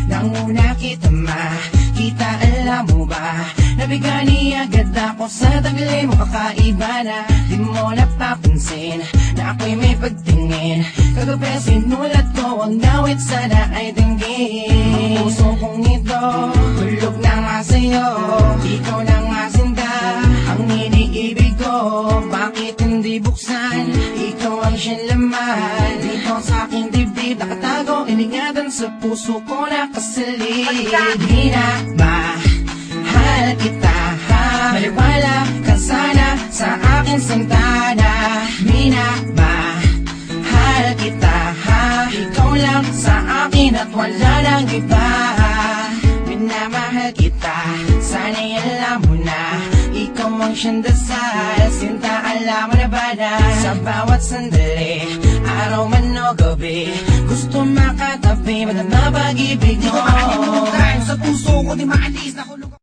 Nanguna kita makita, alam mo ba? Nabigani agad ako sa tagli mo, kakaiba na. Di mo napapansin na ako'y may pagtingin. Kagabi sinulat ko ang dawit, sana ay dinggin. Ang puso kong ito, tulog na nga sa'yo. Ikaw na nga sinta, ang iniibig ko. Bakit hindi buksan? Ikaw ang siyang laman. Ikaw sa aking dibdib, nakatago, iningatan sa puso ko nakasalid. Di na mahal kita, maliwala ka sana sa aking sintana. Minamahal kita, ikaw lang sa akin at wala nang iba. Minamahal kita, sana'y alam mo na. Ikaw ang siyang dasal, sinta, alam mo na ba na? Sa bawat sandali, araw man o gabi, gusto makatabi, madama pag-ibig mo. Di ko makalimutan, sa puso ko di maalis na hulog.